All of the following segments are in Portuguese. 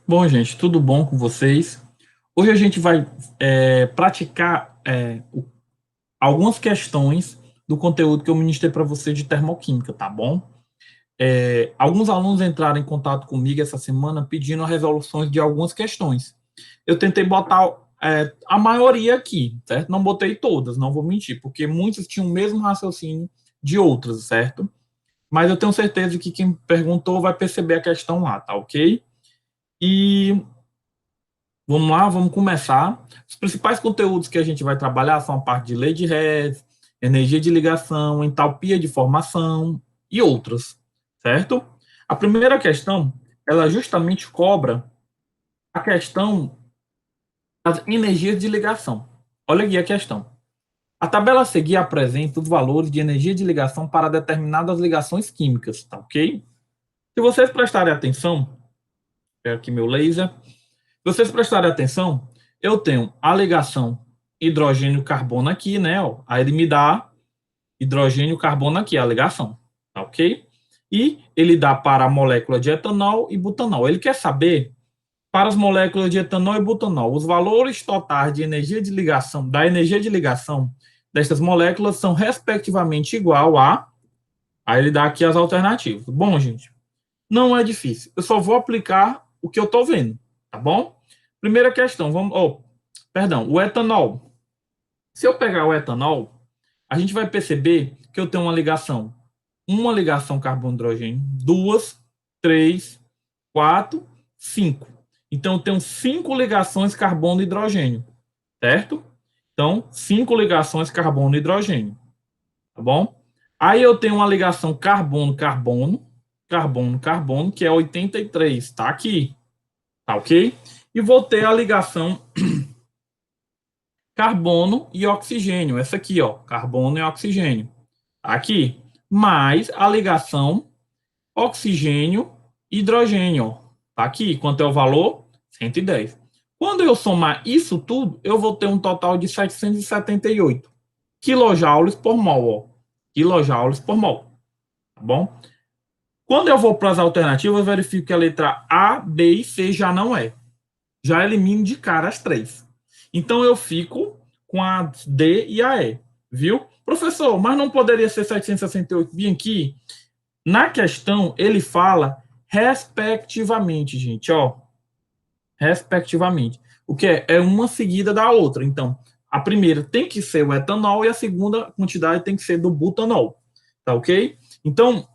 Bom, gente, tudo bom com vocês? Hoje a gente vai praticar algumas questões do conteúdo que eu ministrei para vocês de termoquímica, tá bom? Alguns alunos entraram em contato comigo essa semana pedindo resoluções de algumas questões. Eu tentei botar a maioria aqui, certo? Não botei todas, não vou mentir, porque muitos tinham o mesmo raciocínio de outras, certo? Mas eu tenho certeza que quem perguntou vai perceber a questão lá, tá ok? E vamos lá, vamos começar. Os principais conteúdos que a gente vai trabalhar são a parte de lei de Hess, energia de ligação, entalpia de formação e outras, certo? A primeira questão, ela justamente cobra a questão das energias de ligação. Olha aqui a questão. A tabela a seguir apresenta os valores de energia de ligação para determinadas ligações químicas, tá ok? Se vocês prestarem atenção, pega aqui meu laser. Se vocês prestarem atenção, eu tenho a ligação hidrogênio-carbono aqui, né? Ó, aí ele me dá hidrogênio-carbono aqui, a ligação, tá ok? E ele dá para a molécula de etanol e butanol. Ele quer saber, para as moléculas de etanol e butanol, os valores totais de energia de ligação, da energia de ligação destas moléculas são respectivamente igual a... Aí ele dá aqui as alternativas. Bom, gente, não é difícil. Eu só vou aplicar o que eu estou vendo, tá bom? Primeira questão, vamos. Oh, perdão, o etanol. Se eu pegar o etanol, a gente vai perceber que eu tenho uma ligação carbono-hidrogênio, duas, três, quatro, cinco. Então eu tenho cinco ligações carbono-hidrogênio, certo? Então, cinco ligações carbono-hidrogênio, tá bom? Aí eu tenho uma ligação carbono-carbono, carbono-carbono, que é 83, tá aqui, tá ok? E vou ter a ligação carbono e oxigênio, essa aqui, ó, carbono e oxigênio, tá aqui, mais a ligação oxigênio e hidrogênio, ó, tá aqui, quanto é o valor? 110. Quando eu somar isso tudo, eu vou ter um total de 778 quilojoules por mol, ó, quilojoules por mol, tá bom? Quando eu vou para as alternativas, eu verifico que a letra A, B e C já não é. Já elimino de cara as três. Então eu fico com a D e a E, viu? Professor, mas não poderia ser 768? Bem aqui, na questão, ele fala respectivamente, gente, ó. Respectivamente. O que é? É uma seguida da outra. Então, a primeira tem que ser o etanol e a segunda quantidade tem que ser do butanol. Tá ok? Então,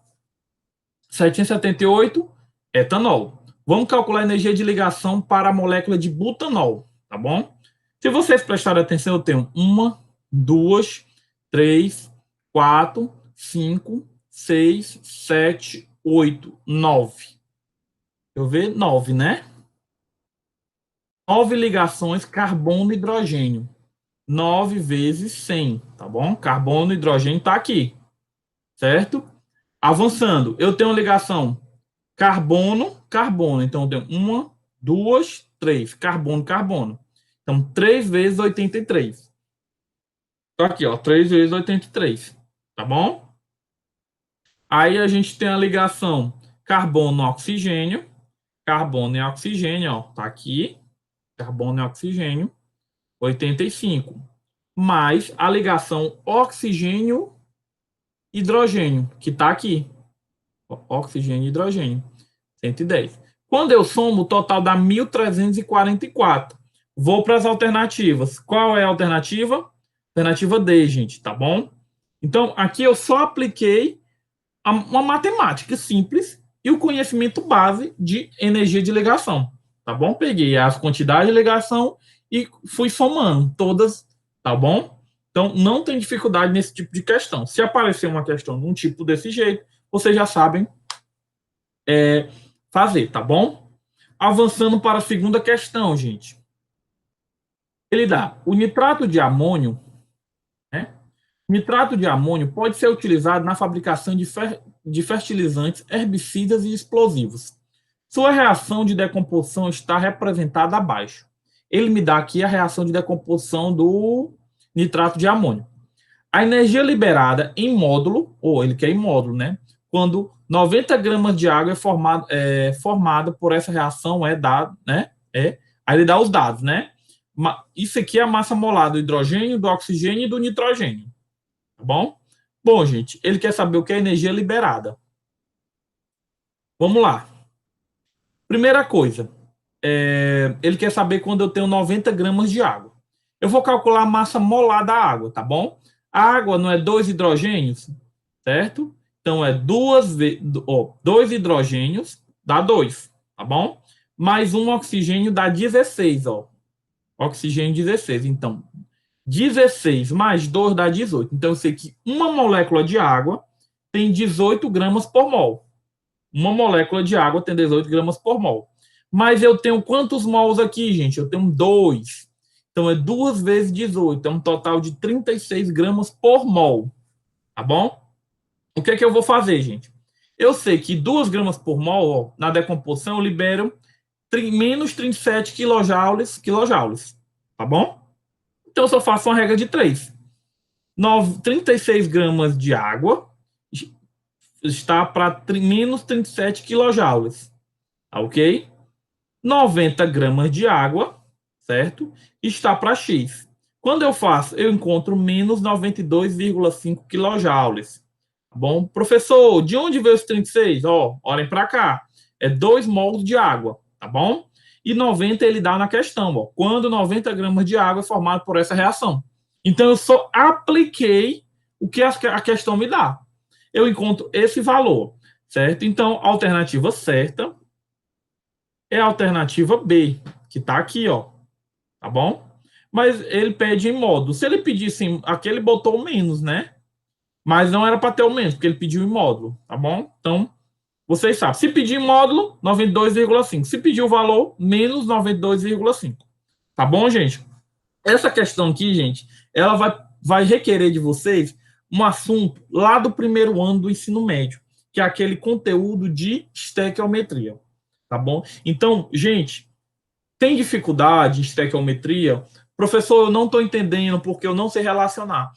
778, etanol. Vamos calcular a energia de ligação para a molécula de butanol, tá bom? Se vocês prestarem atenção, eu tenho uma, duas, três, quatro, cinco, seis, sete, oito, nove. Eu ver nove, né? Nove ligações carbono e hidrogênio. 9 vezes 100, tá bom? Carbono e hidrogênio tá aqui, certo? Avançando, eu tenho uma ligação carbono, carbono. Então, eu tenho uma, duas, três. Carbono, carbono. Então, 3 vezes 83. Tá aqui, ó. 3 vezes 83. Tá bom? Aí a gente tem a ligação carbono-oxigênio. Carbono e oxigênio, ó. Tá aqui. Carbono e oxigênio. 85. Mais a ligação oxigênio-hidrogênio, que tá aqui. Oxigênio e hidrogênio. 110. Quando eu somo, o total dá 1.344. Vou para as alternativas. Qual é a alternativa? Alternativa D, gente, tá bom? Então, aqui eu só apliquei uma matemática simples e o conhecimento base de energia de ligação, tá bom? Peguei as quantidades de ligação e fui somando todas, tá bom? Então, não tem dificuldade nesse tipo de questão. Se aparecer uma questão de um tipo desse jeito, vocês já sabem fazer, tá bom? Avançando para a segunda questão, gente. Ele dá o nitrato de amônio, né? Nitrato de amônio pode ser utilizado na fabricação de fertilizantes, herbicidas e explosivos. Sua reação de decomposição está representada abaixo. Ele me dá aqui a reação de decomposição do nitrato de amônio. A energia liberada em módulo, ou ele quer em módulo, né? quando 90 gramas de água é formada por essa reação, dado, né? Aí ele dá os dados, né? Isso aqui é a massa molar do hidrogênio, do oxigênio e do nitrogênio. Tá bom? Bom, gente, ele quer saber o que é energia liberada. Vamos lá. Primeira coisa, ele quer saber quando eu tenho 90 gramas de água. Eu vou calcular a massa molar da água, tá bom? A água não é 2 hidrogênios, certo? Então é 2 hidrogênios dá 2, tá bom? Mais um oxigênio dá 16, ó. Oxigênio 16. Então, 16 mais 2 dá 18. Então, eu sei que uma molécula de água tem 18 gramas por mol. Uma molécula de água tem 18 gramas por mol. Mas eu tenho quantos mols aqui, gente? Eu tenho 2. Então, é 2 vezes 18. É um total de 36 gramas por mol. Tá bom? O que é que eu vou fazer, gente? Eu sei que 2 gramas por mol, ó, na decomposição, eu libero menos 37 quilojoules. Tá bom? Então, eu só faço uma regra de 3. 36 gramas de água está para menos 37 quilojoules. Tá ok? 90 gramas de água, certo? Está para X. Quando eu faço, eu encontro menos 92,5 quilojoules. Tá bom? Professor, de onde veio os 36? Ó, olhem para cá. É 2 mols de água, tá bom? E 90 ele dá na questão, ó. Quando 90 gramas de água é formado por essa reação. Então, eu só apliquei o que a questão me dá. Eu encontro esse valor, certo? Então, a alternativa certa é a alternativa B, que está aqui, ó. Tá bom? Mas ele pede em módulo. Se ele pedisse aqui, ele botou menos, né? Mas não era para ter o menos, porque ele pediu em módulo, tá bom? Então, vocês sabem. Se pedir em módulo, 92,5. Se pedir o valor, menos 92,5. Tá bom, gente? Essa questão aqui, gente, ela vai requerer de vocês um assunto lá do primeiro ano do ensino médio, que é aquele conteúdo de estequiometria, tá bom? Então, gente, tem dificuldade em estequiometria? Professor, eu não estou entendendo porque eu não sei relacionar.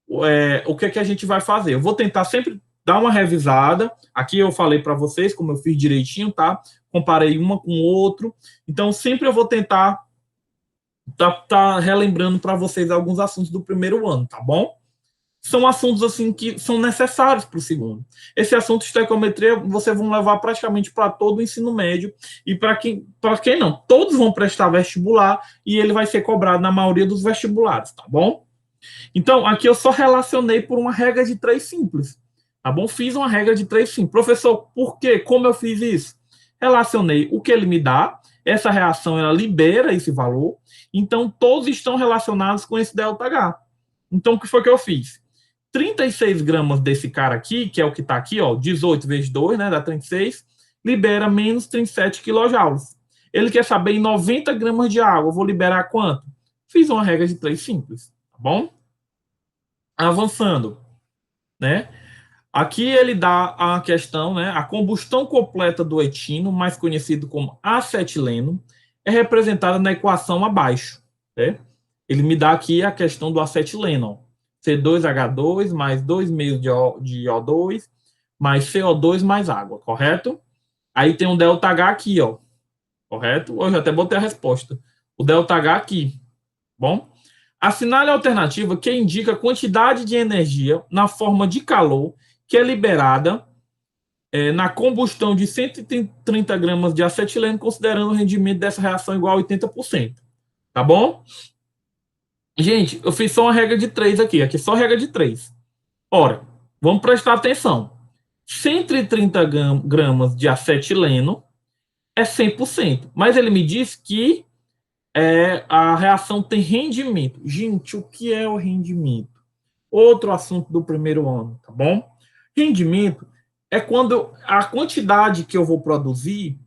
O que é que a gente vai fazer? Eu vou tentar sempre dar uma revisada. Aqui eu falei para vocês como eu fiz direitinho, tá? Comparei uma com o outro. Então, sempre eu vou tentar tá relembrando para vocês alguns assuntos do primeiro ano, tá bom? São assuntos assim que são necessários para o segundo. Esse assunto de estequiometria vocês vão levar praticamente para todo o ensino médio e para quem não, todos vão prestar vestibular e ele vai ser cobrado na maioria dos vestibulares, tá bom? Então, aqui eu só relacionei por uma regra de 3 simples, tá bom? Fiz uma regra de 3 simples. Professor, por quê? Como eu fiz isso? Relacionei o que ele me dá, essa reação ela libera esse valor, então todos estão relacionados com esse ΔH. Então, o que foi que eu fiz? 36 gramas desse cara aqui, que é o que está aqui, ó, 18 vezes 2, né, dá 36, libera menos 37 quilojoules. Ele quer saber em 90 gramas de água, eu vou liberar quanto? Fiz uma regra de 3 simples, tá bom? Avançando, né? Aqui ele dá a questão, né? A combustão completa do etino, mais conhecido como acetileno, é representada na equação abaixo, né? Ele me dá aqui a questão do acetileno, ó. C2H2 mais 2 meios de O2 mais CO2 mais água, correto? Aí tem um ΔH aqui, ó, correto? Hoje até botei a resposta. O ΔH aqui, bom? Assinale a alternativa que indica a quantidade de energia na forma de calor que é liberada na combustão de 130 gramas de acetileno, considerando o rendimento dessa reação igual a 80%. Tá bom? Gente, eu fiz só uma regra de 3 aqui. Aqui é só regra de 3. Ora, vamos prestar atenção. 130 gramas de acetileno é 100%. Mas ele me diz que a reação tem rendimento. Gente, o que é o rendimento? Outro assunto do primeiro ano, tá bom? Rendimento é quando a quantidade que eu vou produzir,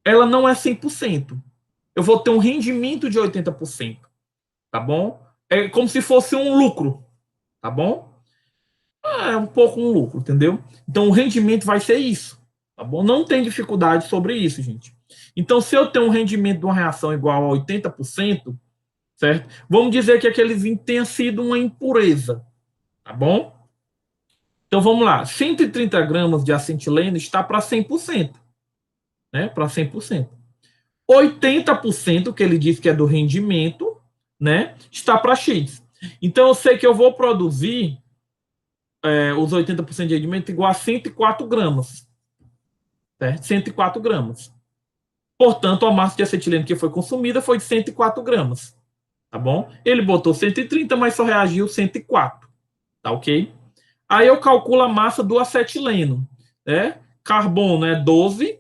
ela não é 100%. Eu vou ter um rendimento de 80%, tá bom? É como se fosse um lucro, tá bom? É um pouco um lucro, entendeu? Então o rendimento vai ser isso, tá bom? Não tem dificuldade sobre isso, gente. Então, se eu tenho um rendimento de uma reação igual a 80%, certo? Vamos dizer que aquele vinho tenha sido uma impureza, tá bom? Então, vamos lá. 130 gramas de acetileno está para 100%. Né? Para 100%. 80%, que ele diz que é do rendimento, né? Está para X. Então, eu sei que eu vou produzir os 80% de rendimento igual a 104 gramas. Certo? 104 gramas. Portanto, a massa de acetileno que foi consumida foi de 104 gramas. Tá bom? Ele botou 130, mas só reagiu 104. Tá ok? Aí eu calculo a massa do acetileno. Né? Carbono é 12.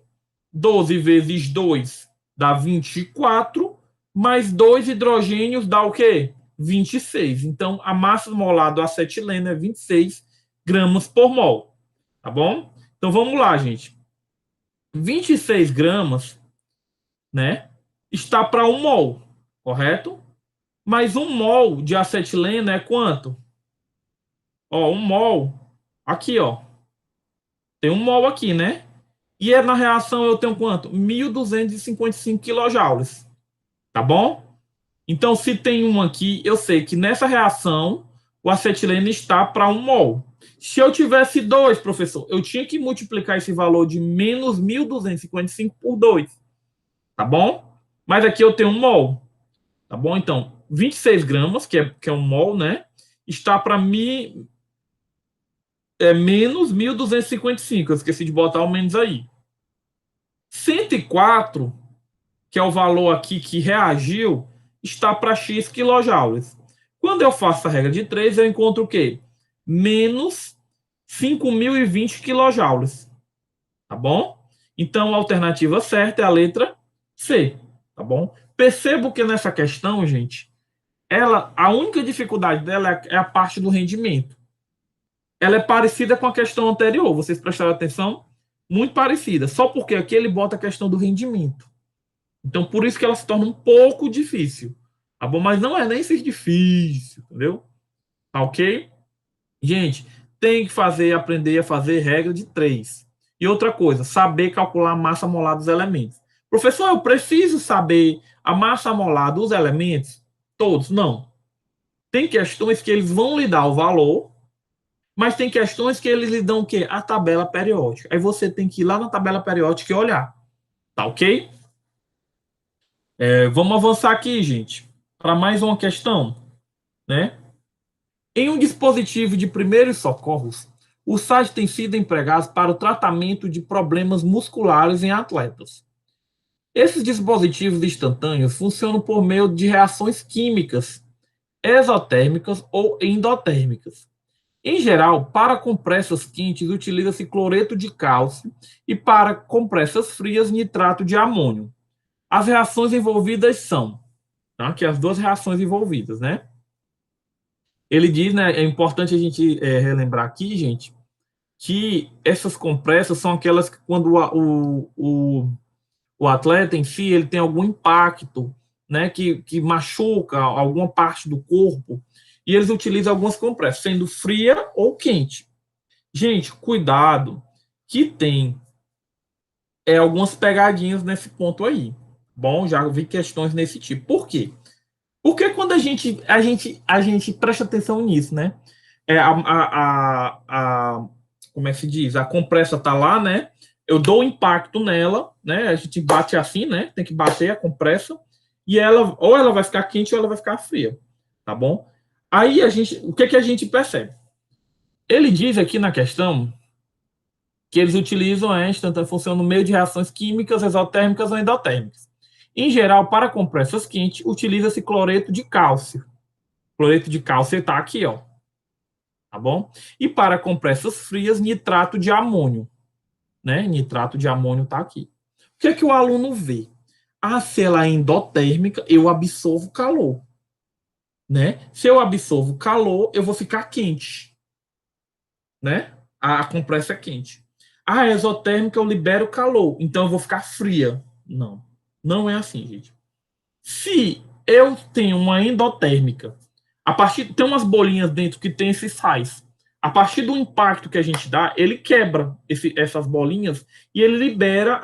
12 vezes 2 dá 24. Mais 2 hidrogênios dá o quê? 26. Então, a massa molar do acetileno é 26 gramas por mol. Tá bom? Então, vamos lá, gente. 26 gramas, né? Está para 1 mol, correto? Mas 1 mol de acetileno é quanto? Ó, 1 mol, aqui, ó. Tem 1 mol aqui, né? E na reação eu tenho quanto? 1.255 quilojoules. Tá bom? Então, se tem um aqui, eu sei que nessa reação o acetileno está para 1 mol. Se eu tivesse 2, professor, eu tinha que multiplicar esse valor de menos 1.255 por 2. Tá bom? Mas aqui eu tenho 1 mol. Tá bom? Então, 26 gramas, que é 1 mol, né? Está para menos 1.255. Eu esqueci de botar o menos aí. 104, que é o valor aqui que reagiu, está para X quilojoules. Quando eu faço a regra de 3, eu encontro o quê? Menos 5.020 quilojoules. Tá bom? Então, a alternativa certa é a letra C. Tá bom? Percebo que nessa questão, gente, a única dificuldade dela é a parte do rendimento. Ela é parecida com a questão anterior. Vocês prestaram atenção? Muito parecida. Só porque aqui ele bota a questão do rendimento. Então, por isso que ela se torna um pouco difícil. Tá bom? Mas não é nem ser difícil, entendeu? Tá ok? Gente, tem que aprender a fazer regra de 3. E outra coisa, saber calcular a massa molar dos elementos. Professor, eu preciso saber a massa molar dos elementos? Todos? Não. Tem questões que eles vão lhe dar o valor, mas tem questões que eles lhe dão o quê? A tabela periódica. Aí você tem que ir lá na tabela periódica e olhar. Tá ok? Vamos avançar aqui, gente, para mais uma questão, né? Em um dispositivo de primeiros socorros, o sais tem sido empregado para o tratamento de problemas musculares em atletas. Esses dispositivos instantâneos funcionam por meio de reações químicas, exotérmicas ou endotérmicas. Em geral, para compressas quentes, utiliza-se cloreto de cálcio e para compressas frias, nitrato de amônio. As reações envolvidas são, tá? Que as duas reações envolvidas, né? Ele diz, né? É importante a gente relembrar aqui, gente, que essas compressas são aquelas que quando o atleta em si ele tem algum impacto, né? Que machuca alguma parte do corpo e eles utilizam algumas compressas, sendo fria ou quente. Gente, cuidado, que tem algumas pegadinhas nesse ponto aí. Bom, já vi questões nesse tipo. Por quê? Porque quando a gente presta atenção nisso, né? Como é que se diz? A compressa tá lá, né? Eu dou impacto nela, né? A gente bate assim, né? Tem que bater a compressa e ou ela vai ficar quente ou ela vai ficar fria, tá bom? Aí o que a gente percebe? Ele diz aqui na questão que eles utilizam instantânea função no meio de reações químicas, exotérmicas ou endotérmicas. Em geral, para compressas quentes, utiliza-se cloreto de cálcio. Cloreto de cálcio está aqui, ó. Tá bom? E para compressas frias, nitrato de amônio. Né? Nitrato de amônio está aqui. O que é que o aluno vê? Se ela é endotérmica, eu absorvo calor. Né? Se eu absorvo calor, eu vou ficar quente. Né? A compressa é quente. Exotérmica, eu libero calor, então eu vou ficar fria. Não, não é assim, gente. Se eu tenho uma endotérmica, tem umas bolinhas dentro que tem esses sais. A partir do impacto que a gente dá, ele quebra essas bolinhas e ele libera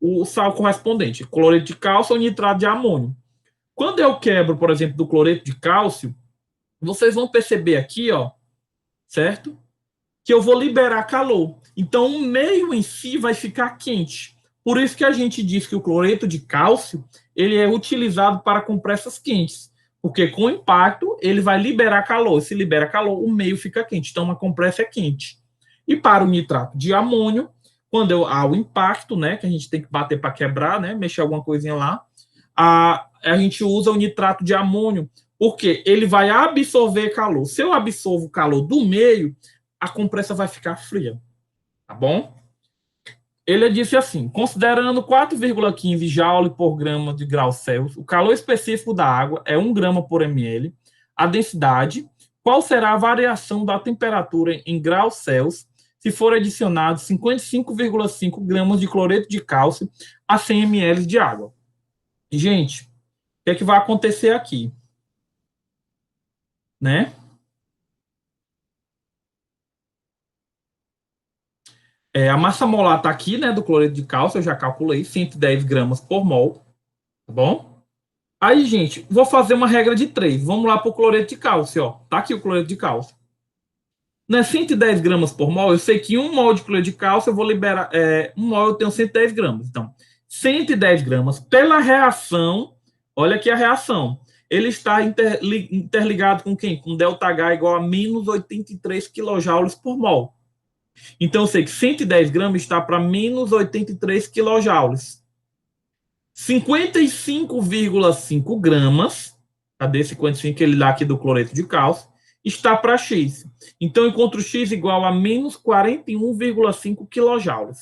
o sal correspondente, cloreto de cálcio ou nitrato de amônio. Quando eu quebro, por exemplo, do cloreto de cálcio, vocês vão perceber aqui, ó, certo? que eu vou liberar calor. Então, o meio em si vai ficar quente. Por isso que a gente diz que o cloreto de cálcio ele é utilizado para compressas quentes, porque com impacto ele vai liberar calor. Se libera calor, o meio fica quente. Então, uma compressa é quente. E para o nitrato de amônio, quando há o impacto, né, que a gente tem que bater para quebrar, né, mexer alguma coisinha lá, a gente usa o nitrato de amônio, porque ele vai absorver calor. Se eu absorvo o calor do meio, a compressa vai ficar fria, tá bom? Ele disse assim, considerando 4,15 joule por grama de grau Celsius, o calor específico da água é 1 grama por ml, a densidade, qual será a variação da temperatura em graus Celsius se for adicionado 55,5 gramas de cloreto de cálcio a 100 ml de água? Gente, o que é que vai acontecer aqui? Né? A massa molar está aqui, né, do cloreto de cálcio, eu já calculei, 110 gramas por mol, tá bom? Aí, gente, vou fazer uma regra de 3. Vamos lá para o cloreto de cálcio, ó. Tá aqui o cloreto de cálcio. Né, 110 gramas por mol, eu sei que 1 mol de cloreto de cálcio eu vou liberar, 1 mol eu tenho 110 gramas. Então, 110 gramas pela reação, olha aqui a reação. Ele está interligado com quem? Com ΔH igual a menos 83 kJ por mol. Então, eu sei que 110 gramas está para menos 83 kJ. 55,5 gramas, cadê 55 que ele dá aqui do cloreto de cálcio, está para X. Então, eu encontro X igual a menos 41,5 kJ.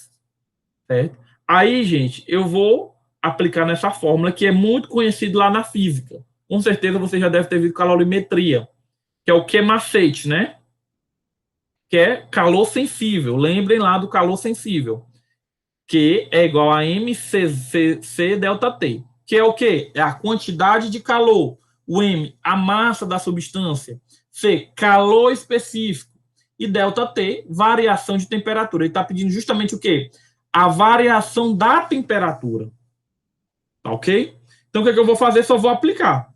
Certo? Aí, gente, eu vou aplicar nessa fórmula que é muito conhecida lá na física. Com certeza você já deve ter visto calorimetria, que é o que macete, né? Que é calor sensível. Lembrem lá do calor sensível, que é igual a mcc delta T, que é o quê? É a quantidade de calor. O M, a massa da substância. C, calor específico. E delta T, variação de temperatura. Ele está pedindo justamente o quê? A variação da temperatura. Tá ok? Então, o que é que eu vou fazer? Só vou aplicar.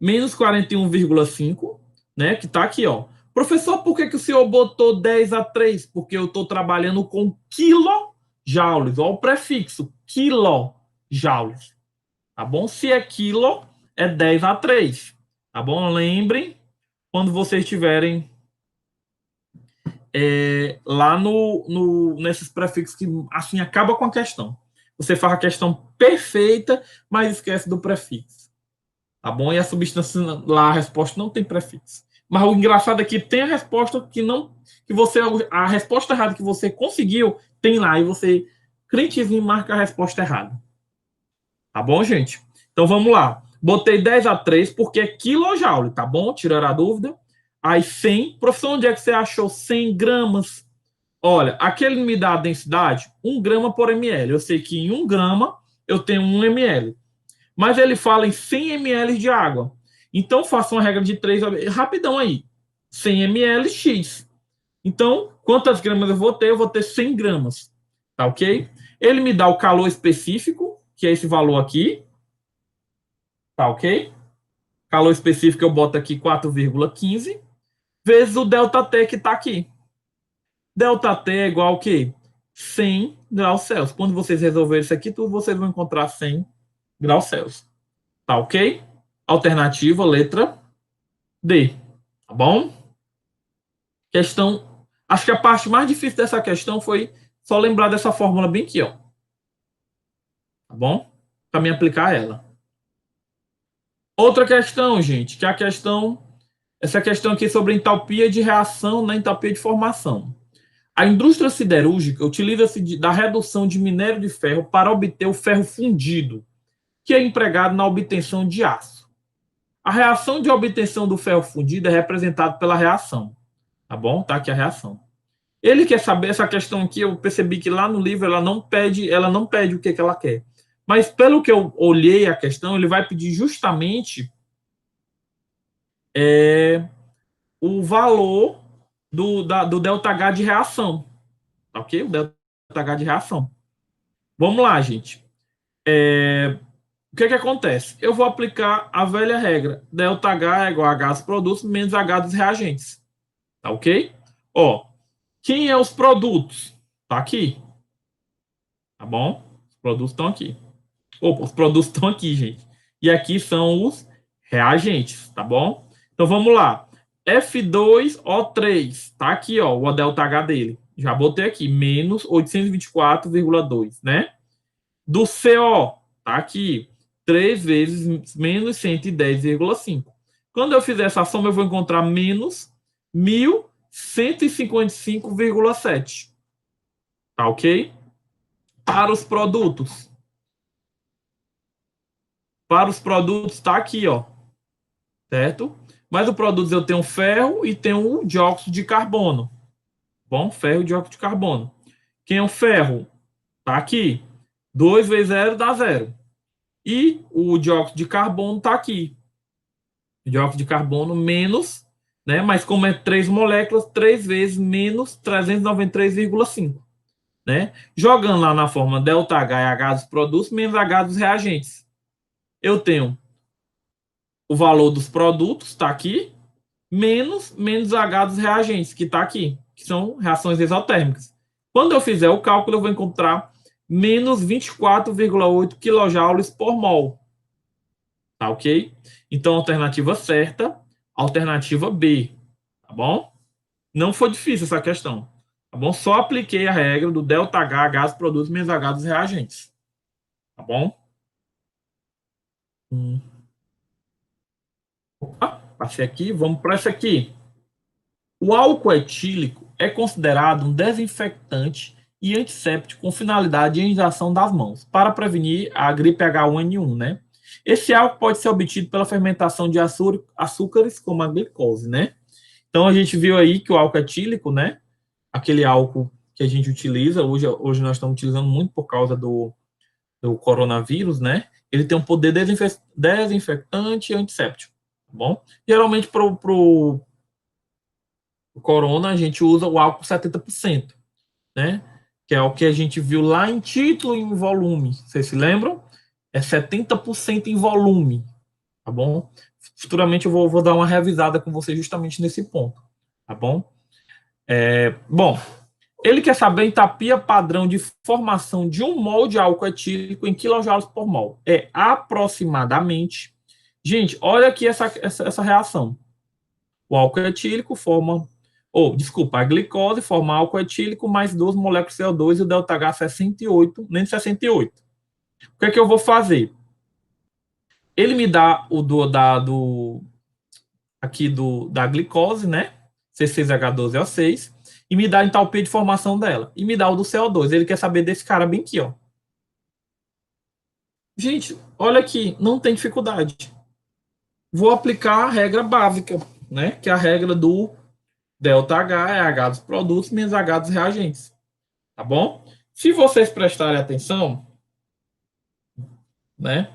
Menos 41,5, né? Que está aqui, ó. Professor, por que o senhor botou 10 a 3? Porque eu estou trabalhando com kilojoules. Olha o prefixo, kilojoules. Tá bom? Se é quilo, é 10 a 3. Tá bom? Lembrem, quando vocês estiverem lá nesses prefixos que assim acaba com a questão. Você faz a questão perfeita, mas esquece do prefixo. Tá bom? E a substância lá, a resposta não tem prefixo. Mas o engraçado é que tem a resposta que não. Que você. A resposta errada que você conseguiu, tem lá. E você, crentezinho, marca a resposta errada. Tá bom, gente? Então vamos lá. Botei 10 a 3 porque é quilojoule, tá bom? Tirar a dúvida. Aí 100. Professor, onde é que você achou 100 gramas? Olha, aqui ele me dá a densidade 1 grama por ml. Eu sei que em 1 grama eu tenho 1 ml. Mas ele fala em 100 ml de água. Então, faça uma regra de 3, rapidão aí. 100 ml X. Então, quantas gramas eu vou ter? Eu vou ter 100 gramas. Tá ok? Ele me dá o calor específico, que é esse valor aqui. Tá ok? Calor específico eu boto aqui 4,15 vezes o ΔT que está aqui. ΔT é igual ao quê? 100 graus Celsius. Quando vocês resolverem isso aqui, tudo vocês vão encontrar 100 graus Celsius. Tá ok? Alternativa, letra D. Tá bom? Questão. Acho que a parte mais difícil dessa questão foi só lembrar dessa fórmula bem aqui, ó. Tá bom? Para me aplicar ela. Outra questão, gente, que é a questão. Essa questão aqui sobre entalpia de reação na entalpia de formação. A indústria siderúrgica utiliza-se da redução de minério de ferro para obter o ferro fundido, que é empregado na obtenção de aço. A reação de obtenção do ferro fundido é representada pela reação. Tá bom? Tá aqui a reação. Ele quer saber essa questão aqui, eu percebi que lá no livro ela não pede o que ela quer. Mas pelo que eu olhei a questão, ele vai pedir justamente o valor do ΔH de reação. Ok? O ΔH de reação. Vamos lá, gente. O que acontece? Eu vou aplicar a velha regra. ΔH é igual a H dos produtos menos H dos reagentes. Tá ok? Ó, Quem é os produtos? Tá aqui. Tá bom? Os produtos estão aqui. Opa, os produtos estão aqui, gente. E aqui são os reagentes, tá bom? Então vamos lá. F2O3, tá aqui, ó, o delta H dele. Já botei aqui, menos 824,2, né? Do CO, tá aqui, 3 vezes menos 110,5. Quando eu fizer essa soma, eu vou encontrar menos 1.155,7. Tá ok? Para os produtos. Para os produtos, está aqui, ó. Certo? Mas o produto eu tenho ferro e tenho o dióxido de carbono. Bom, ferro e dióxido de carbono. Quem é o ferro? Está aqui. 2 vezes 0 dá 0. E o dióxido de carbono está aqui. O dióxido de carbono menos, né? Mas como é 3 moléculas, 3 vezes menos 393,5. Né? Jogando lá na forma ΔH é H dos produtos menos H dos reagentes. Eu tenho o valor dos produtos, está aqui, menos H dos reagentes, que está aqui, que são reações exotérmicas. Quando eu fizer o cálculo, eu vou encontrar menos 24,8 kJ por mol. Tá ok? Então, alternativa certa, alternativa B. Tá bom? Não foi difícil essa questão. Tá bom? Só apliquei a regra do ΔH, H dos produtos, menos H dos reagentes. Tá bom? Opa, passei aqui, vamos para essa aqui. O álcool etílico é considerado um desinfectante e antisséptico com finalidade de higienização das mãos, para prevenir a gripe H1N1, né? Esse álcool pode ser obtido pela fermentação de açúcares, como a glicose, né? Então, a gente viu aí que o álcool etílico, né? Aquele álcool que a gente utiliza, hoje nós estamos utilizando muito por causa do coronavírus, né? Ele tem um poder desinfectante e antisséptico, tá bom? Geralmente, para o corona, a gente usa o álcool 70%, né? Que é o que a gente viu lá em título e em volume. Vocês se lembram? É 70% em volume, tá bom? Futuramente eu vou dar uma revisada com você justamente nesse ponto, tá bom? Bom, ele quer saber a entapia padrão de formação de 1 mol de álcool etílico em quilojoules por mol. É aproximadamente. Gente, olha aqui essa reação. O álcool etílico forma, desculpa, a glicose forma álcool etílico mais 2 moléculas de CO2 e o ΔH 68, nem 68. O que é que eu vou fazer? Ele me dá o da glicose, né? C6H12O6, e me dá a entalpia de formação dela. E me dá o do CO2. Ele quer saber desse cara bem aqui, ó. Gente, olha aqui, não tem dificuldade. Vou aplicar a regra básica, né? Que é a regra do ΔH é H dos produtos menos H dos reagentes. Tá bom? Se vocês prestarem atenção, né?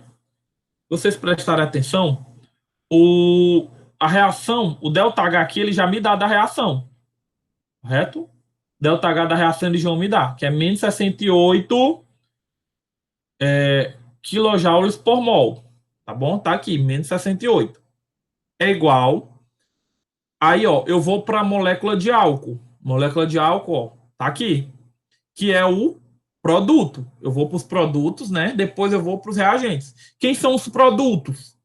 Vocês prestarem atenção, a reação, o ΔH aqui, ele já me dá da reação. Correto? ΔH da reação ele já me dá, que é menos 68 quilojoules por mol. Tá bom? Tá aqui, menos 68. É igual. Aí, ó, eu vou para a molécula de álcool. Molécula de álcool, ó, tá aqui. Que é o produto. Eu vou para os produtos, né? Depois eu vou para os reagentes. Quem são os produtos?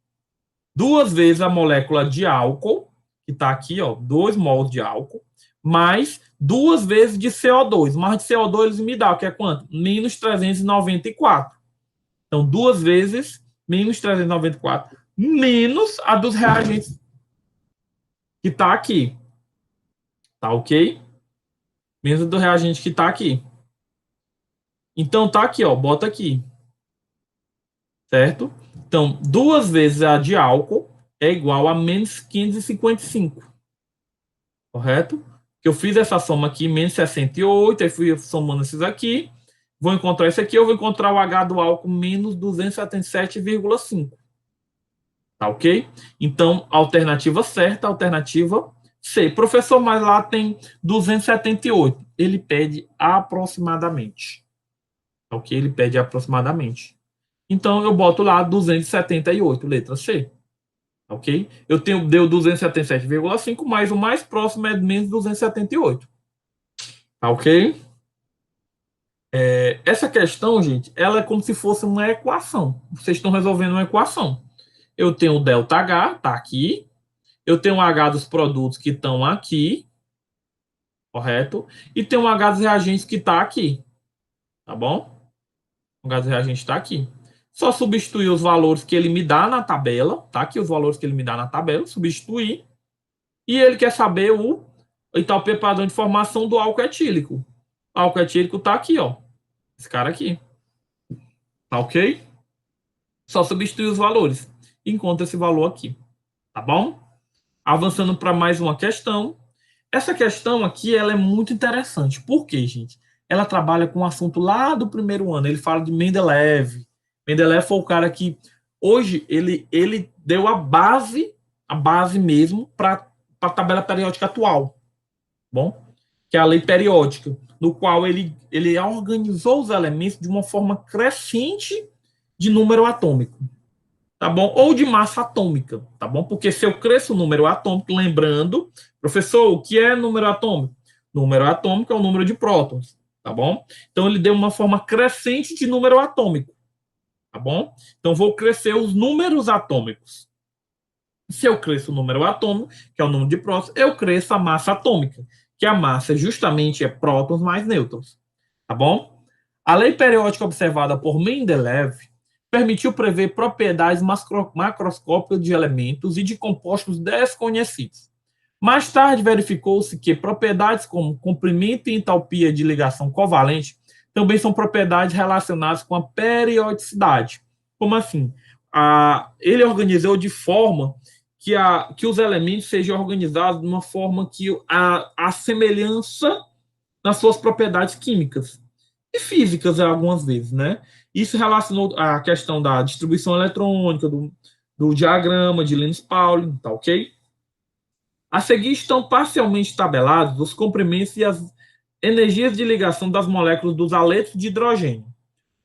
2 vezes a molécula de álcool, que está aqui, ó, 2 mols de álcool, mais 2 vezes de CO2. Mais de CO2 eles me dão, que é quanto? Menos 394. Então, 2 vezes menos 394, menos a dos reagentes que está aqui. Tá ok? Menos a do reagente que está aqui. Então, tá aqui, ó, bota aqui. Certo? Então, 2 vezes a de álcool é igual a menos 555. Correto? Que eu fiz essa soma aqui, menos 68, aí fui somando esses aqui. Vou encontrar esse aqui, eu vou encontrar o H do álcool menos 277,5. Tá ok? Então, alternativa certa, alternativa C. Professor, mas lá tem 278. Ele pede aproximadamente. Tá ok? Ele pede aproximadamente. Então, eu boto lá 278, letra C. Ok? Deu 277,5, mas o mais próximo é menos 278. Tá ok? Essa questão, gente, ela é como se fosse uma equação. Vocês estão resolvendo uma equação. Eu tenho o ΔH, tá aqui. Eu tenho o H dos produtos que estão aqui, correto? E tem o H dos reagentes que está aqui, tá bom? O H dos reagentes está aqui. Só substituir os valores que ele me dá na tabela, tá aqui os valores que ele me dá na tabela, substituir. E ele quer saber o entalpia padrão de formação do álcool etílico. O álcool etílico está aqui, ó. Esse cara aqui. Tá ok? Só substituir os valores. Encontra esse valor aqui. Tá bom? Avançando para mais uma questão. Essa questão aqui ela é muito interessante. Por quê, gente? Ela trabalha com um assunto lá do primeiro ano. Ele fala de Mendeleev. Mendeleev foi o cara que hoje ele deu a base mesmo para a tabela periódica atual. Bom? Que é a lei periódica, no qual ele organizou os elementos de uma forma crescente de número atômico, tá bom? Ou de massa atômica, tá bom? Porque se eu cresço o número atômico, lembrando, professor, o que é número atômico? Número atômico é o número de prótons, tá bom? Então ele deu uma forma crescente de número atômico, tá bom? Então vou crescer os números atômicos. Se eu cresço o número atômico, que é o número de prótons, eu cresço a massa atômica, que a massa justamente é prótons mais nêutrons, tá bom? A lei periódica observada por Mendeleev permitiu prever propriedades macroscópicas de elementos e de compostos desconhecidos. Mais tarde verificou-se que propriedades como comprimento e entalpia de ligação covalente também são propriedades relacionadas com a periodicidade. Como assim? Ele organizou de forma que os elementos sejam organizados de uma forma que a semelhança nas suas propriedades químicas e físicas algumas vezes, né? Isso relacionou a questão da distribuição eletrônica, do diagrama de Linus-Pauling, tá ok? A seguir estão parcialmente tabelados os comprimentos e as energias de ligação das moléculas dos aletos de hidrogênio.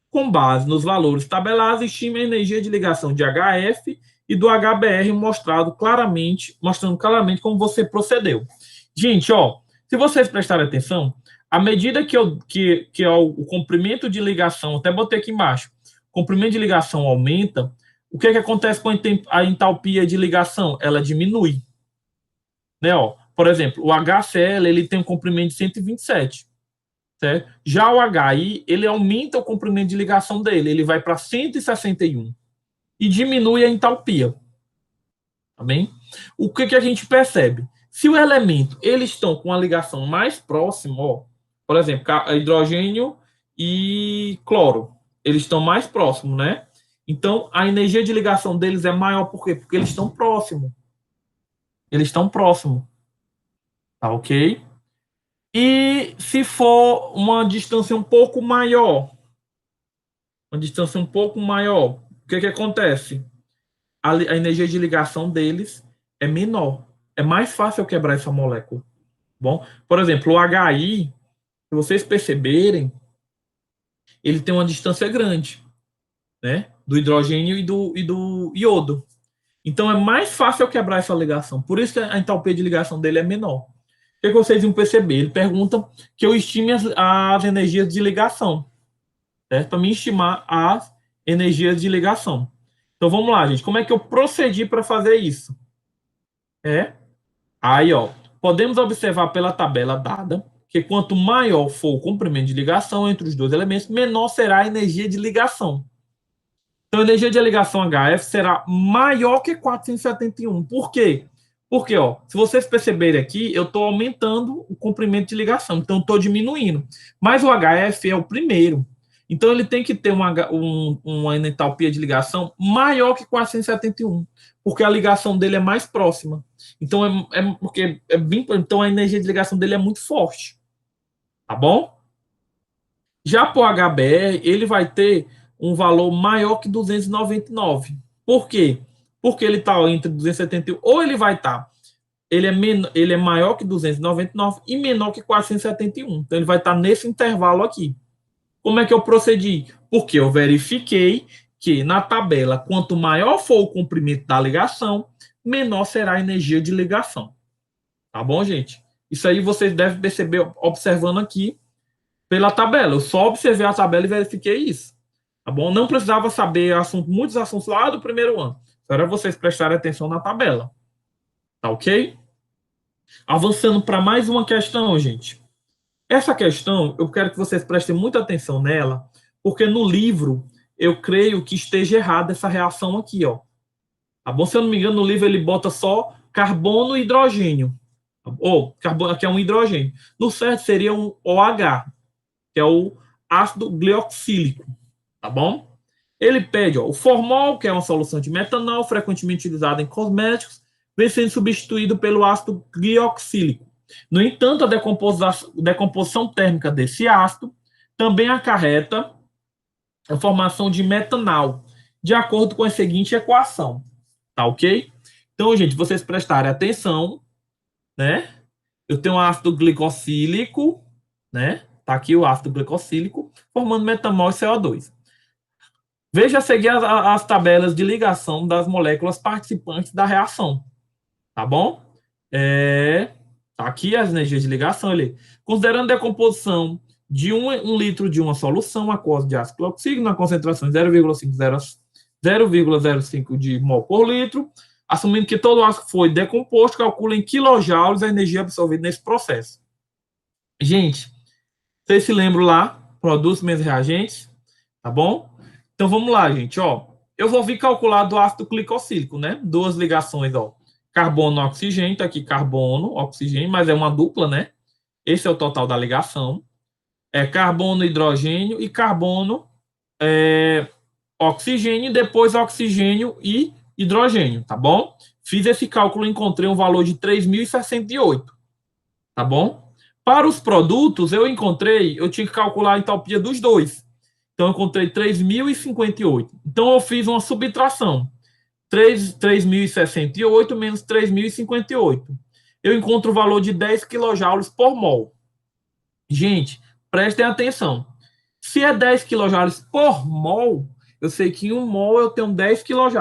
Com base nos valores tabelados, estima a energia de ligação de HF e do HBr mostrando claramente como você procedeu. Gente, ó, se vocês prestarem atenção, à medida que o comprimento de ligação, até botei aqui embaixo, o comprimento de ligação aumenta, o que acontece com a entalpia de ligação? Ela diminui. Né, ó? Por exemplo, o HCl ele tem um comprimento de 127. Certo? Já o HI, ele aumenta o comprimento de ligação dele, ele vai para 161 e diminui a entalpia. Tá bem? O que a gente percebe? Se o elemento, eles estão com a ligação mais próxima, ó, por exemplo, hidrogênio e cloro, eles estão mais próximos, né? Então, a energia de ligação deles é maior, por quê? Porque eles estão próximos. Eles estão próximos. Tá ok? E se for uma distância um pouco maior, o que acontece? A energia de ligação deles é menor. É mais fácil eu quebrar essa molécula. Bom, por exemplo, o HI, se vocês perceberem, ele tem uma distância grande, né? Do hidrogênio e do iodo. Então é mais fácil eu quebrar essa ligação. Por isso que a entalpia de ligação dele é menor. O que vocês vão perceber? Ele pergunta que eu estime as energias de ligação, certo? Para me estimar as energias de ligação. Então vamos lá, gente. Como é que eu procedi para fazer isso? Aí, ó, podemos observar pela tabela dada que quanto maior for o comprimento de ligação entre os dois elementos, menor será a energia de ligação. Então, a energia de ligação HF será maior que 471. Por quê? Porque, ó, se vocês perceberem aqui, eu estou aumentando o comprimento de ligação, então estou diminuindo. Mas o HF é o primeiro. Então, ele tem que ter uma entalpia de ligação maior que 471, porque a ligação dele é mais próxima. Então, então a energia de ligação dele é muito forte. Tá bom? Já para o HBr, ele vai ter um valor maior que 299. Por quê? Porque ele está entre 271, ou ele vai estar, ele é maior que 299 e menor que 471. Então, ele vai estar nesse intervalo aqui. Como é que eu procedi? Porque eu verifiquei que na tabela, quanto maior for o comprimento da ligação, menor será a energia de ligação. Tá bom, gente? Isso aí vocês devem perceber observando aqui pela tabela. Eu só observei a tabela e verifiquei isso. Tá bom? Não precisava saber muitos assuntos lá do primeiro ano. Só era vocês prestarem atenção na tabela. Tá ok? Avançando para mais uma questão, gente. Essa questão, eu quero que vocês prestem muita atenção nela, porque no livro, eu creio que esteja errada essa reação aqui, ó. Tá bom? Se eu não me engano, no livro ele bota só carbono e hidrogênio. Ou, carbono, aqui é um hidrogênio. No certo seria um OH, que é o ácido glioxílico. Tá bom? Ele pede, ó, o formol, que é uma solução de metanol, frequentemente utilizada em cosméticos, vem sendo substituído pelo ácido glioxílico. No entanto, a decomposição térmica desse ácido também acarreta a formação de metanol, de acordo com a seguinte equação. Tá ok? Então, gente, vocês prestarem atenção, né? Eu tenho um ácido glicosílico, né? Tá aqui o ácido glicosílico, formando metanol e CO2. Veja a seguir as tabelas de ligação das moléculas participantes da reação. Tá bom? Tá aqui as energias de ligação. Considerando a decomposição de um litro de uma solução aquosa de ácido clorhídrico na concentração de 0,05 de mol por litro, assumindo que todo o ácido foi decomposto, calcula em quilojoules a energia absorvida nesse processo. Gente, vocês se lembram lá? Produtos menos reagentes, tá bom? Então vamos lá, gente, ó. Eu vou vir calcular do ácido glicosílico, né? Duas ligações, ó. Carbono, oxigênio, tá aqui carbono, oxigênio, mas é uma dupla, né? Esse é o total da ligação. É carbono, hidrogênio e carbono, oxigênio, depois oxigênio e hidrogênio, tá bom? Fiz esse cálculo e encontrei um valor de 3.068, tá bom? Para os produtos, eu tinha que calcular a entalpia dos dois. Então, eu encontrei 3.058. Então, eu fiz uma subtração. 3.068 menos 3.058. Eu encontro o valor de 10 kJ por mol. Gente, prestem atenção. Se é 10 kJ por mol, eu sei que em 1 mol eu tenho 10 kJ.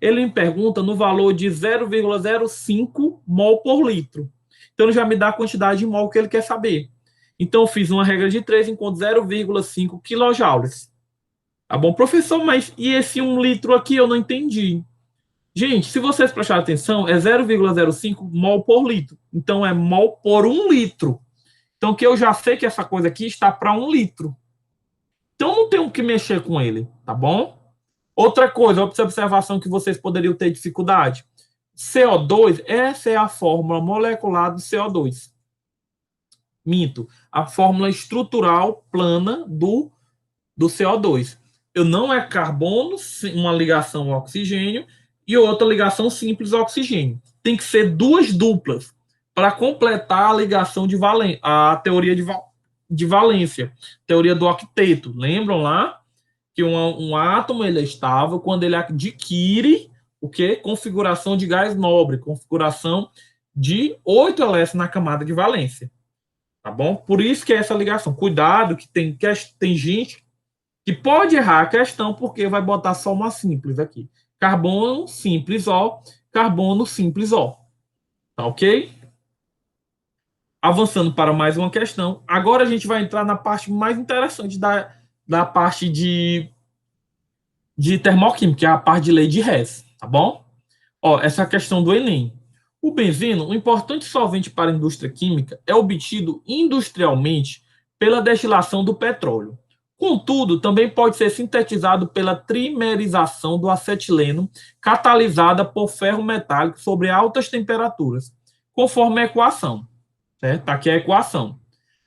Ele me pergunta no valor de 0,05 mol por litro. Então, ele já me dá a quantidade de mol que ele quer saber. Então, eu fiz uma regra de 3, encontro 0,5 kJ. Tá bom, professor, mas e esse 1 litro aqui eu não entendi. Gente, se vocês prestarem atenção, é 0,05 mol por litro. Então, é mol por 1 litro. Então, que eu já sei que essa coisa aqui está para 1 litro. Então, não tenho que mexer com ele, tá bom? Outra coisa, outra observação que vocês poderiam ter dificuldade. CO2, essa é a fórmula molecular do CO2. Minto, a fórmula estrutural plana do CO2. Eu não é carbono, uma ligação oxigênio, e outra ligação simples oxigênio. Tem que ser duas duplas para completar a ligação de valência, a teoria de valência, teoria do octeto. Lembram lá que um átomo ele é estável quando ele adquire o que? Configuração de gás nobre, configuração de 8 elétrons na camada de valência. Tá bom? Por isso que é essa ligação. Cuidado que tem gente que pode errar a questão porque vai botar só uma simples aqui. Carbono simples O, carbono simples O. Tá ok? Avançando para mais uma questão. Agora a gente vai entrar na parte mais interessante da parte de termoquímica, que é a parte de lei de Hess. Tá bom? Ó, essa questão do Enem. O benzeno, um importante solvente para a indústria química, é obtido industrialmente pela destilação do petróleo. Contudo, também pode ser sintetizado pela trimerização do acetileno, catalisada por ferro metálico sobre altas temperaturas, conforme a equação. Certo? Aqui é a equação.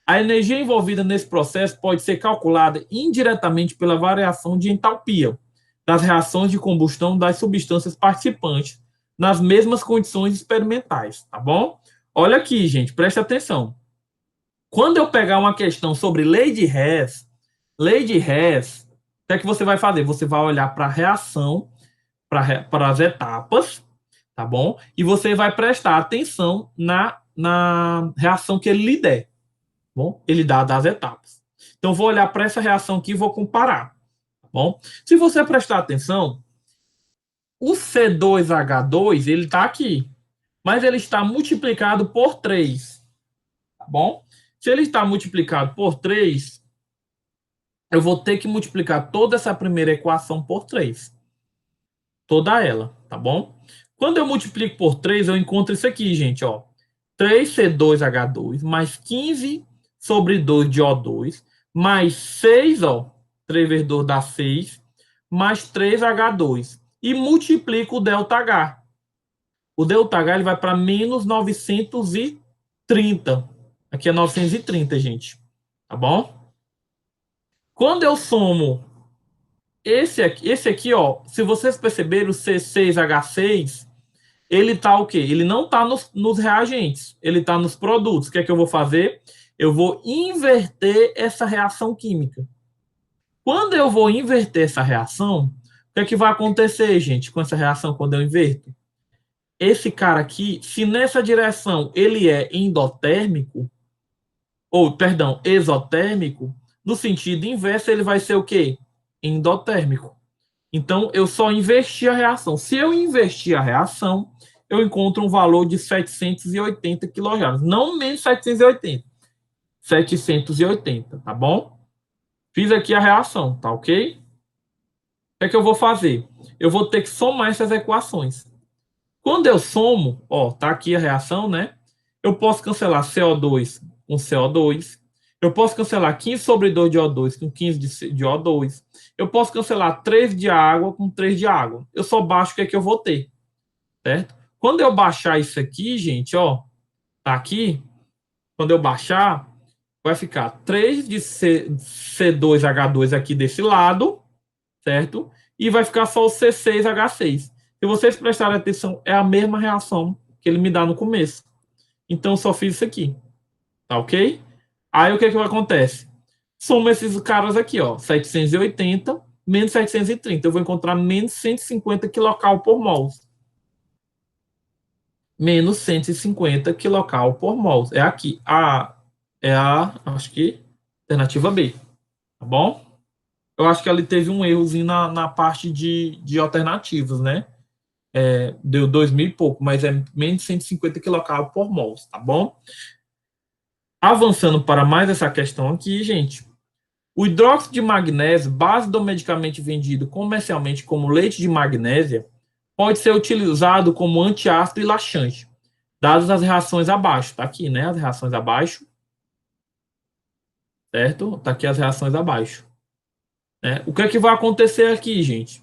A energia envolvida nesse processo pode ser calculada indiretamente pela variação de entalpia das reações de combustão das substâncias participantes nas mesmas condições experimentais, tá bom? Olha aqui, gente, preste atenção. Quando eu pegar uma questão sobre lei de Hess, o que é que você vai fazer? Você vai olhar para a reação, para as etapas, tá bom? E você vai prestar atenção na reação que ele lhe der, tá bom? Ele dá das etapas. Então, vou olhar para essa reação aqui e vou comparar, tá bom? Se você prestar atenção, o C2H2, ele está aqui, mas ele está multiplicado por 3. bom? Se ele está multiplicado por 3, eu vou ter que multiplicar toda essa primeira equação por 3. Toda ela, tá bom? Quando eu multiplico por 3, eu encontro isso aqui, gente, ó. 3C2H2 mais 15 sobre 2 de O2 mais 6, ó. 3 vezes 2 dá 6, mais 3H2. E multiplico o ΔH. O ΔH ele vai para menos 930. Aqui é 930, gente. Tá bom? Quando eu somo esse aqui, ó, se vocês perceberam, o C6H6, ele tá o quê? Ele não tá nos reagentes, ele tá nos produtos. O que é que eu vou fazer? Eu vou inverter essa reação química. Quando eu vou inverter essa reação, o que é que vai acontecer, gente, com essa reação quando eu inverto? Esse cara aqui, se nessa direção ele é endotérmico, ou, perdão, exotérmico, no sentido inverso ele vai ser o quê? Endotérmico. Então, eu só inverti a reação. Se eu invertir a reação, eu encontro um valor de 780 kJ. Não menos 780. 780, tá bom? Fiz aqui a reação, tá ok? O que eu vou fazer? Eu vou ter que somar essas equações. Quando eu somo, ó, tá aqui a reação, né? Eu posso cancelar CO2 com CO2. Eu posso cancelar 15 sobre 2 de O2 com 15 de O2. Eu posso cancelar 3 de água com 3 de água. Eu só baixo o que é que eu vou ter, certo? Quando eu baixar isso aqui, gente, ó, tá aqui. Quando eu baixar, vai ficar 3 de C2H2 aqui desse lado, certo? E vai ficar só o C6H6. Se vocês prestarem atenção, é a mesma reação que ele me dá no começo. Então, eu só fiz isso aqui. Tá ok? Aí, o que acontece? Soma esses caras aqui, ó. 780 menos 730. Eu vou encontrar menos 150 kcal por mol. Menos 150 kcal por mol. É aqui. Acho que, alternativa B. Tá bom? Eu acho que ali teve um errozinho na parte de alternativas, né? Deu 2.000 e pouco, mas é menos 150 kcal por mol, tá bom? Avançando para mais essa questão aqui, gente. O hidróxido de magnésio, base do medicamento vendido comercialmente como leite de magnésia, pode ser utilizado como antiácido e laxante, dadas as reações abaixo. Tá aqui, né? As reações abaixo. Certo? Tá aqui as reações abaixo. O que é que vai acontecer aqui, gente?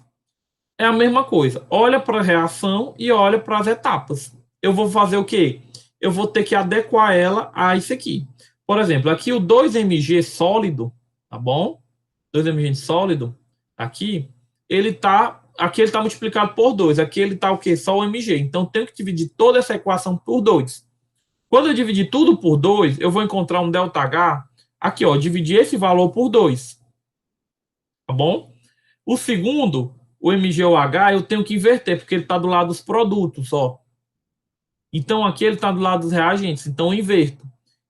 É a mesma coisa. Olha para a reação e olha para as etapas. Eu vou fazer o quê? Eu vou ter que adequar ela a isso aqui. Por exemplo, aqui o 2mg sólido, tá bom? 2mg sólido, aqui, aqui ele está multiplicado por 2. Aqui ele está o quê? Só o mg. Então, eu tenho que dividir toda essa equação por 2. Quando eu dividir tudo por 2, eu vou encontrar um ΔH. Aqui, ó, dividir esse valor por 2. Tá bom? O segundo, o MgOH, eu tenho que inverter, porque ele está do lado dos produtos, ó. Então, aqui ele está do lado dos reagentes, então eu inverto.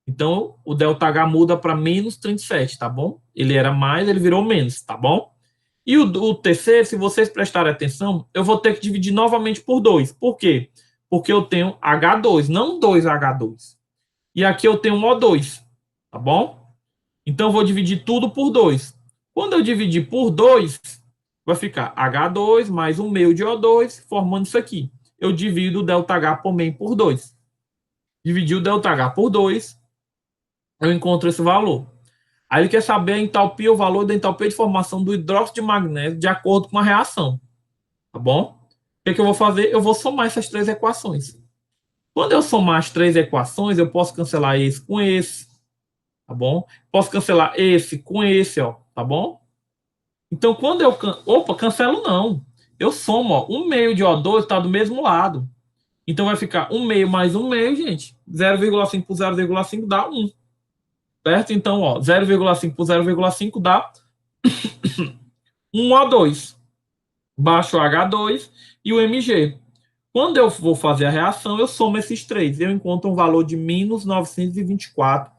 Então, o ΔH muda para menos 37, tá bom? Ele era mais, ele virou menos, tá bom? E o terceiro, se vocês prestarem atenção, eu vou ter que dividir novamente por 2. Por quê? Porque eu tenho H2, não 2H2. E aqui eu tenho O2, tá bom? Então, eu vou dividir tudo por 2. Quando eu dividir por 2, vai ficar H2 mais 1 meio de O2, formando isso aqui. Eu divido o ΔH por meio por 2. Dividir o ΔH por 2, eu encontro esse valor. Aí ele quer saber a entalpia, o valor da entalpia de formação do hidróxido de magnésio de acordo com a reação. Tá bom? O que eu vou fazer? Eu vou somar essas 3 equações. Quando eu somar as 3 equações, eu posso cancelar esse com esse. Tá bom? Posso cancelar esse com esse, ó. Tá bom? Então, quando eu... Opa, cancelo não. Eu somo, ó. 1 meio de O2 está do mesmo lado. Então, vai ficar 1 meio mais 1 meio, gente. 0,5 por 0,5 dá 1. Certo? Então, ó, 0,5 por 0,5 dá 1 O2. Baixo o H2 e o Mg. Quando eu vou fazer a reação, eu somo esses 3. Eu encontro um valor de menos 924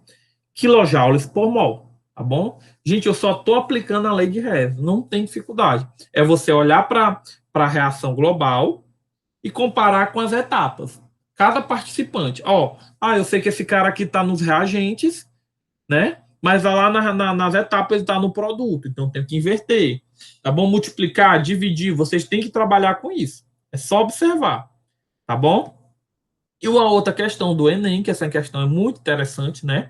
kJ por mol. Tá bom? Gente, eu só estou aplicando a lei de Hess. Não tem dificuldade. É você olhar para a reação global e comparar com as etapas. Cada participante. Eu sei que esse cara aqui está nos reagentes, né? Mas lá nas etapas ele está no produto, então tem que inverter. Tá bom? Multiplicar, dividir, vocês têm que trabalhar com isso. É só observar, tá bom? E uma outra questão do Enem, que essa questão é muito interessante, né?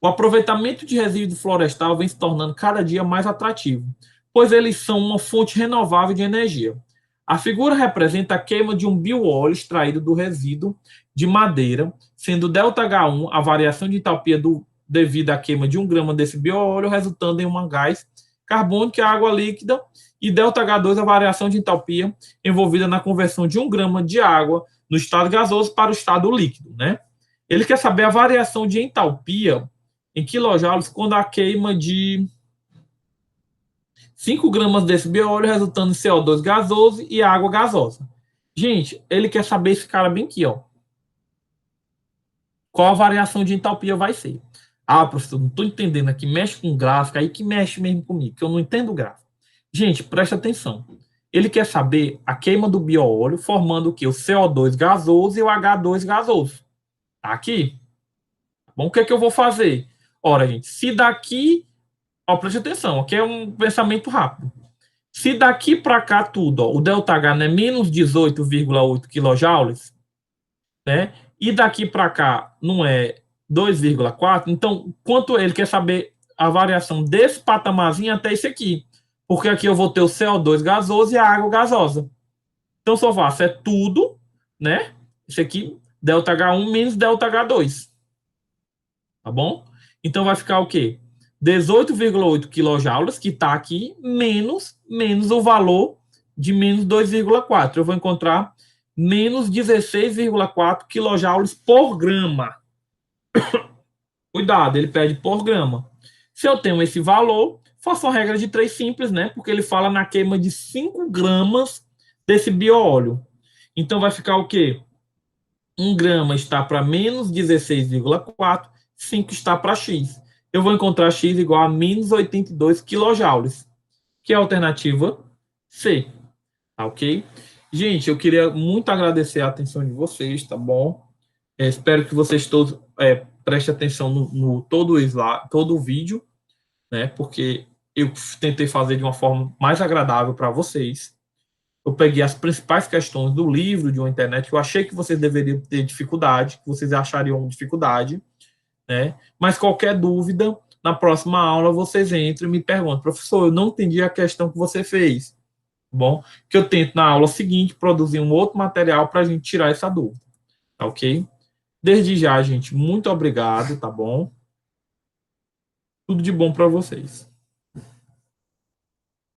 O aproveitamento de resíduo florestal vem se tornando cada dia mais atrativo, pois eles são uma fonte renovável de energia. A figura representa a queima de um bioóleo extraído do resíduo de madeira, sendo ΔH1 a variação de entalpia devido à queima de 1 grama desse bioóleo, resultando em um gás carbônico e água líquida, e ΔH2 a variação de entalpia envolvida na conversão de 1 grama de água no estado gasoso para o estado líquido, né? Ele quer saber a variação de entalpia em quilojoules quando a queima de 5 gramas desse bioóleo resultando em CO2 gasoso e água gasosa. Gente, ele quer saber esse cara bem aqui, ó. Qual a variação de entalpia vai ser? Professor, não estou entendendo aqui, mexe com gráfico, aí que mexe mesmo comigo, que eu não entendo o gráfico. Gente, presta atenção. Ele quer saber a queima do bioóleo formando o quê? O CO2 gasoso e o H2 gasoso. Tá aqui? Bom, o que é que eu vou fazer? Ora, gente, se daqui preste atenção, aqui é um pensamento rápido. Se daqui para cá tudo, o ΔH é menos 18,8 kJ, né? E daqui para cá não é 2,4, então quanto ele quer saber a variação desse patamarzinho até esse aqui? Porque aqui eu vou ter o CO2 gasoso e a água gasosa. Então só faço tudo, né? Esse aqui, ΔH1 menos ΔH2. Tá bom? Então vai ficar o quê? 18,8 kJ, que está aqui, menos o valor de menos 2,4. Eu vou encontrar menos 16,4 kJ por grama. Cuidado, ele pede por grama. Se eu tenho esse valor, faço uma regra de 3 simples, né? Porque ele fala na queima de 5 gramas desse bioóleo. Então vai ficar o quê? 1 grama está para menos 16,4, 5 está para X. Eu vou encontrar X igual a menos 82 kJ, que é a alternativa C. Tá ok? Gente, eu queria muito agradecer a atenção de vocês, tá bom? Espero que vocês todos prestem atenção no todo o vídeo, né? Porque eu tentei fazer de uma forma mais agradável para vocês. Eu peguei as principais questões do livro, de uma internet, que eu achei que vocês deveriam ter dificuldade, que vocês achariam dificuldade, né? Mas qualquer dúvida, na próxima aula vocês entram e me perguntam, professor, eu não entendi a questão que você fez. Bom, que eu tento na aula seguinte produzir um outro material para a gente tirar essa dúvida, tá ok? Desde já, gente, muito obrigado, tá bom? Tudo de bom para vocês.